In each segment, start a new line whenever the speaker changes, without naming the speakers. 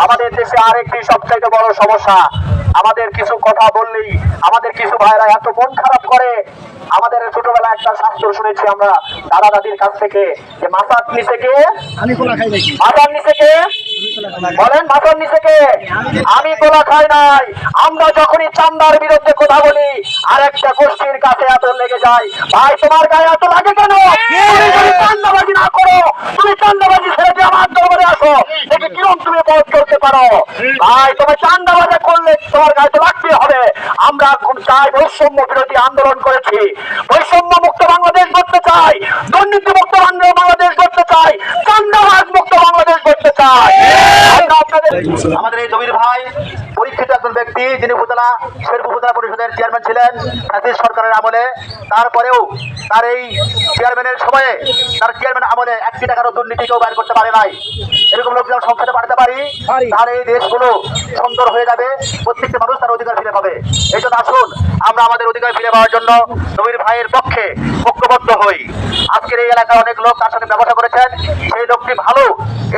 আমাদের দেশে আরেকটি সবচেয়ে বড় সমস্যা, আমাদের কিছু কথা বললেই আমাদের কিছু ভাইরা এত মন খারাপ করে। আমাদের ছোটবেলা একটা শাস্ত্র শুনেছি আমরা দাদা দাদির কাছ থেকে, যে মাথার নিচে কে, মাথার নিচে কে, বলেন মাথার নিচে কে, আমি কোলা খাই নাই। আমরা যখনই চান্দার বিরুদ্ধে কথা বলি আর একটা গোষ্ঠীর কাছে এত লেগে যায়। ভাই তোমার গায়ে এত লাগে কেন? তুমি যদি চান্দাবাজি না করো, তুমি চান্দাবাজি ছেড়ে দিয়ে আমার দরবারে আসো, দেখি কিরকম তুমি পথ করতে পারো। ভাই তুমি চান্দাবাজি করলে তোমার গায়ে তো লাগতে হবে। আমরা চাই বৈষম্য বিরোধী আন্দোলন করেছি, বৈষম্য মুক্ত বাংলাদেশ করতে চাই, দুর্নীতি মুক্ত বাংলাদেশ করতে চাই, চান্দাবাজ মুক্ত বাংলাদেশ করতে চাই। আমাদের এই জমির ভাই পরীক্ষিত একজন ব্যক্তি, যিনি উপজেলা শেরপুর উপজেলা পরিষদের চেয়ারম্যান ছিলেন ফ্যাসিস্ট সরকারের আমলে। তারপরেও তার এই চেয়ারম্যানের সময়ে, তার চেয়ারম্যান আমলে 1 টাকারও দুর্নীতি কেউ বাইর করতে পারে নাই। এরকম লোক যখন সংসদে পাঠাতে পারি, তাহলে এই দেশগুলো সুন্দর হয়ে যাবে, প্রত্যেকটা মানুষ তার অধিকার ফিরে পাবে। এই জন্য আসুন আমরা আমাদের অধিকার ফিরে পাওয়ার জন্য জমির ভাইয়ের পক্ষে ঐক্যবদ্ধ হই। আজকের এই এলাকার অনেক লোক তার সাথে ব্যবসা করেছেন, সেই লোকটি ভালো,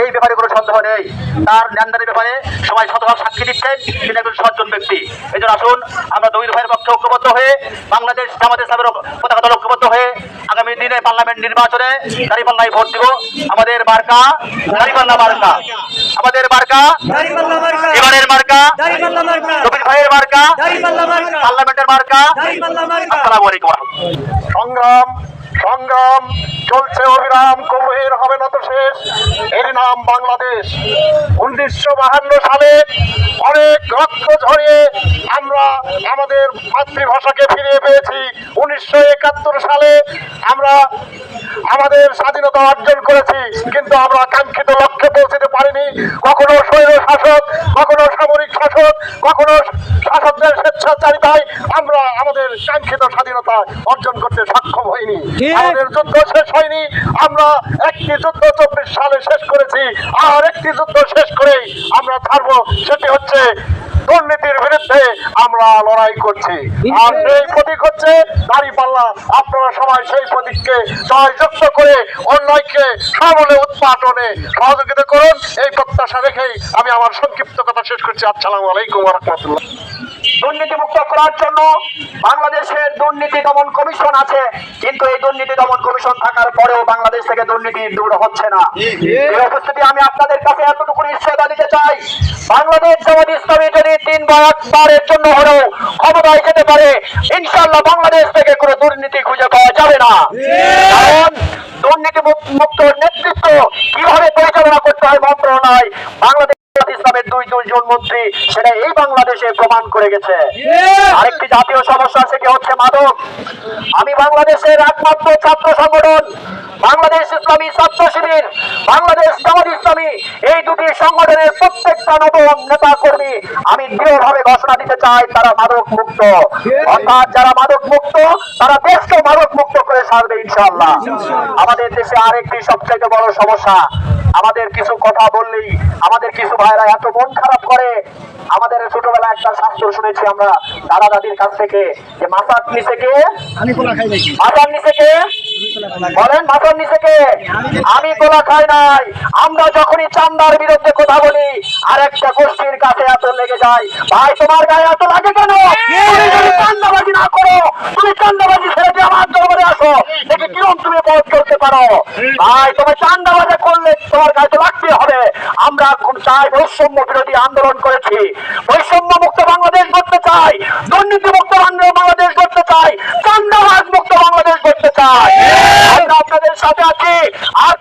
এই ব্যাপারে কোনো সন্দেহ নেই। তার লেনদেনের ব্যাপারে সবাই শতভাগ সাক্ষী দিচ্ছেন, তিনি একজন সজ্জন ব্যক্তি। এই জন্য আসুন আমরা জমির ভাইয়ের পক্ষে ঐক্যবদ্ধ হয়ে, বাংলাদেশ জামাতে ইসলামের পতাকা দল ঐক্যবদ্ধ হয়ে আগামী দিনে পার্লামেন্ট নির্বাচনে দাঁড়িপাল্লায় ভোট দিব। আমাদের মার্কা দাঁড়িপাল্লা মার্কা, আমাদের মার্কা এবারের মার্কা, জমির ভাইয়ের মার্কা, পার্লামেন্টের মার্কা। আসসালামু আলাইকুম। সংগ্রাম সংগ্রাম চলছে অবিরাম, কবুয়ের হবে না তো শেষ। এর নাম বাংলাদেশ। 1952 সালে অনেক রক্ত ঝরিয়ে আমরা আমাদের মাতৃভাষাকে ফিরিয়ে পেয়েছি। 1971 সালে আমরা আমাদের স্বাধীনতা অর্জন করেছি, কিন্তু আমরা কাঙ্ক্ষিত লক্ষ্যে পৌঁছতে পারিনি। কখনো স্বৈর শাসক, কখনো সামরিক শাসক, কখনো শাসকদের স্বেচ্ছাচারিতায় আমরা আমাদের কাঙ্ক্ষিত স্বাধীনতা অর্জন করতে সক্ষম হইনি। আমাদের যুদ্ধ শেষ হয়নি। আমরা একটি যুদ্ধ 24 সালে শেষ করেছি, আর একটি যুদ্ধ শেষ করেই আমরা ছাড়বো, সেটি হচ্ছে দুর্নীতির বিরুদ্ধে আমরা লড়াই করছি। আর সেই প্রতীক হচ্ছে দাঁড়িপাল্লা। আপনারা সবাই সেই প্রতীককে জয়যুক্ত করে অন্যায়কে সামলে উৎপাদনে সহযোগিতা করুন, এই প্রত্যাশা রেখেই আমি আমার সংক্ষিপ্ত কথা শেষ করছি। আসসালামু আলাইকুম ওয়া রাহমাতুল্লাহ। দুর্নীতি মুক্ত করার জন্য বাংলাদেশের দুর্নীতি দমন কমিশন আছে, কিন্তু এই দুর্নীতি দমন কমিশন থাকার পরেও বাংলাদেশ থেকে দুর্নীতি দূর হচ্ছে না। এই উপস্থিতি আমি আপনাদের কাছে এতটুকু নিশ্চয়তা দিতে চাই, বাংলাদেশ জামাত ইসলামী যদি 3 বা 1 বারের জন্য হলেও ক্ষমতায় যেতে পারে, ইনশাআল্লাহ বাংলাদেশ থেকে কোনো দুর্নীতি খুঁজে পাওয়া যাবে না। কারণ দুর্নীতি মুক্ত নেতৃত্ব কিভাবে পরিচালনা করতে হয় মন্ত্রণালয়, বাংলাদেশ ইসলামের 2 মন্ত্রী সেটা এই বাংলাদেশে প্রমাণ করে গেছে। আরেকটি জাতীয় সমস্যা সেটি হচ্ছে মাদক। আমি বাংলাদেশের একমাত্র ছাত্র সংগঠন বাংলাদেশ ইসলামী ছাত্র শিবির, বাংলাদেশ জামাত ইসলামী, এই দুটি সংগঠনের প্রত্যেকটা নবম নেতা কর্মী আমি দৃঢ়ভাবে ঘোষণা দিতে চাই তারা মাদক মুক্ত। অর্থাৎ যারা মাদক মুক্ত তারা দেশকে মাদক মুক্ত করে ছাড়বে ইনশাআল্লাহ। আমাদের দেশে আরেকটি সবচেয়ে বড় সমস্যা, আমাদের কিছু কথা বললেই আমাদের কিছু ভাইরা এত মন খারাপ করে। আমাদের ছোটবেলা একটা শাস্ত্র শুনেছি আমরা দাদা দাদির কাছ থেকে, যে মাথার নিচে কে, মাথার নিচে কে, বলেন মাথার নিচে কে, আমি কোলা খাই নাই। আমরা যখনই চান্দার বিরুদ্ধে কথা বলি আর একটা গোষ্ঠীর কাছে এত লেগে যায়। ভাই তোমার গায়ে এত লাগে কেন? তুমি যদি চান্দাবাজি না করো, তুমি চান্দাবাজি ছেড়ে দিয়ে আমার দরবারে আসো, দেখি কিরকম তুমি পথ করতে পারো। ভাই তুমি চান্দাবাজি করলে তোমার গায়ে তো লাগতে হবে। আমরা চাই বৈষম্য বিরোধী আন্দোলন করেছি, বৈষম্য মুক্ত বাংলাদেশ করতে চাই, দুর্নীতি মুক্ত বাংলাদেশ করতে চাই, চান্দাবাজ মুক্ত বাংলাদেশ করতে চাই। আমরা আপনাদের সাথে আছি। আর